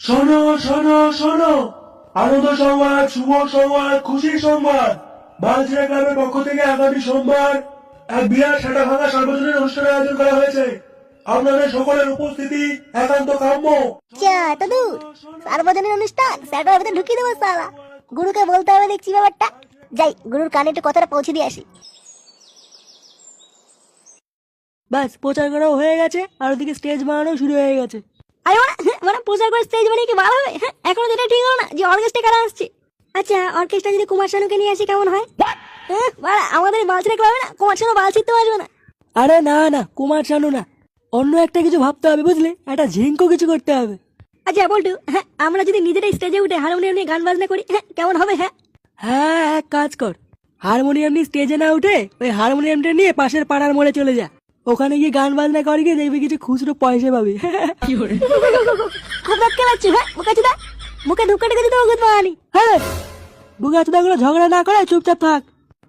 শোনো শোনো শোনো, আনন্দ সংবাদ, শুভ সংবাদ, খুশির সংবাদ। বালচিরা ক্লাবের পক্ষ থেকে আগামী সোমবার এক বিরাট সেটা ভাঙা সার্বজনীন অনুষ্ঠানের আয়োজন করা হয়েছে। আপনাদের সকলের উপস্থিতি একান্ত কাম্য। এত দূর সার্বজনীন অনুষ্ঠান স্যাটার ভিতরে ঢুকিয়ে দেবো সালা। গুরুকে বলতে হবে দেখছি ব্যাপারটা। যাই গুরুর কানে একটু কথাটা পৌঁছে দিয়ে আসি। ব্যাস প্রচার করাও হয়ে গেছে আর ওদিকে স্টেজ বানানো শুরু হয়ে গেছে। আরে মানে প্রচার করে স্টেজ বানিয়ে কি ভালো হবে? এখনো যেটা ঠিক হলো না যে অর্কেস্ট্রা কারা আসছে। আচ্ছা অর্কেস্ট্রা যদি কুমার শানুকে নিয়ে আসি কেমন হয়? আমাদের বালচিরা ক্লাবে না কুমার শানু বাল ছিটতে পারবে না। আরে না না, কুমার শানু না, অন্য একটা কিছু ভাবতে হবে বুঝলি, একটা ঝিঙ্কো কিছু করতে হবে। আচ্ছা বলটু, আমরা যদি নিজেরাই স্টেজে উঠে হারমোনিয়াম নিয়ে গান বাজনা করি কেমন হবে? হ্যাঁ এক কাজ কর, হারমোনিয়াম নিয়ে স্টেজে না উঠে ওই হারমোনিয়ামটা নিয়ে পাশের পাড়ার মোড়ে চলে যা। ওখানে গিয়ে গান বাজনা করে গিয়ে দেখবি কিছু খুচরো পয়সা পাবি। খুব রাত খেলাচ্ছি মুখাচুদা, মুখে ধুক্কা টেকে দিতে হবে বাঙালি। হ্যাঁ বুগাচুদা গুলো ঝগড়া না করে চুপচাপ থাক।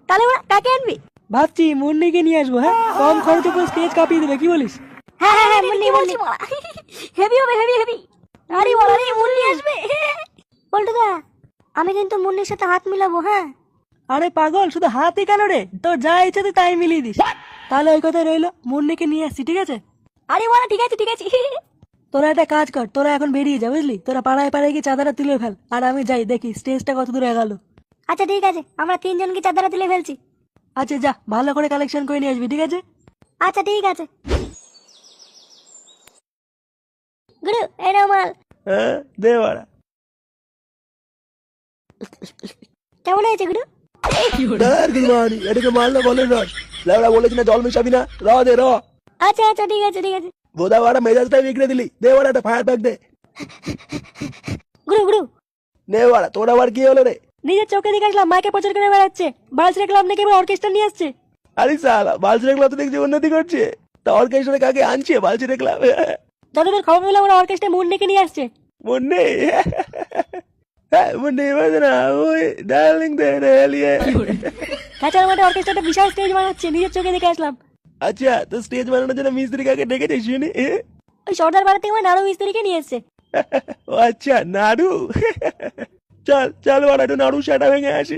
তাহলে ওরা কাকে আনবি? ভাবছি মুন্নিকে নিয়ে আসবো। হ্যাঁ কম খরচে পুরো স্টেজ কাঁপিয়ে দেবে, কি বলিস? হ্যাঁ মুন্নি হেভি হবে, হেভি। আরে বল রে, মুন্নি আসবে। বলটুদা আমি কিন্তু মুন্নির সাথে হাত মিলাবো। হ্যাঁ আরে পাগল, শুধু হাতই কেন রে, তোর যা ইচ্ছে তুই তাই মিলিয়ে দিস। তাহলে ওই কথা রইলো, মুন্নিকে নিয়ে আসছি, ঠিক আছে? আরে বল ঠিক আছে। তোরা একটা কাজ কর, তোরা এখন বেরিয়ে যা বুঝলি, তোরা পাড়ায় পাড়ায় গিয়ে চাঁদাটা তুলে ফেল, আর আমি যাই দেখি স্টেজটা কত দূরে গেল। আচ্ছা ঠিক আছে, আমরা তিনজনকে চাঁদারা তুলে ফেলছি। আচ্ছা যা, ভালো করে কালেকশন করে নিয়ে আসবি, ঠিক আছে? আচ্ছা ঠিক আছে। গুরু এই নাও মাল। হ্যাঁ দে বাড়া। কেমন হয়েছে গুরু? এটাকে মারলে বলে রস লেবড়া, বলেছি না জল মিশাবি না, র দে র। আচ্ছা ঠিক আছে। বোধা বাড়া মেজাজটাই বিগড়ে দিলি, দে বাড়া একটা ফায়ার প্যাক দে। গুরু নে বাড়া, তোর আবার কি হলো রে? নিজের চোখে দেখে আসলাম মাকে প্রচার করে বেড়াচ্ছে, বালচিরা ক্লাব নাকি এবার অর্কেস্ট্রা নিয়ে আসছে। আরে সালা, বালচিরা ক্লাব তো দেখছি উন্নতি করছে, তা অর্কেস্ট্রা কাকে আনছে বালচিরা ক্লাব? যতদূর খবর পেলাম ওরা অর্কেস্ট্রা মুন্নিকে নিয়ে আসছে। মুন্নি? হ্যাঁ মুন্নি বলছে না, ওই ডার্লিং দে রে লিয়ে। কাঁচার মাঠে অর্কেস্ট্রাটা বিশাল স্টেজ বানাচ্ছে, নিজের চোখে দেখে আসলাম। আচ্ছা তো স্টেজ বানানোর জন্য মিস্ত্রি কাকে ডেকেছে শুনি? ওই সর্দার পাড়া থেকে নাড়ু মিস্ত্রিকে নিয়ে এসছে। ও আচ্ছা নাড়ু। চল চল বাড়া, একটু নাড়ু সেটা ভেঙে আসি।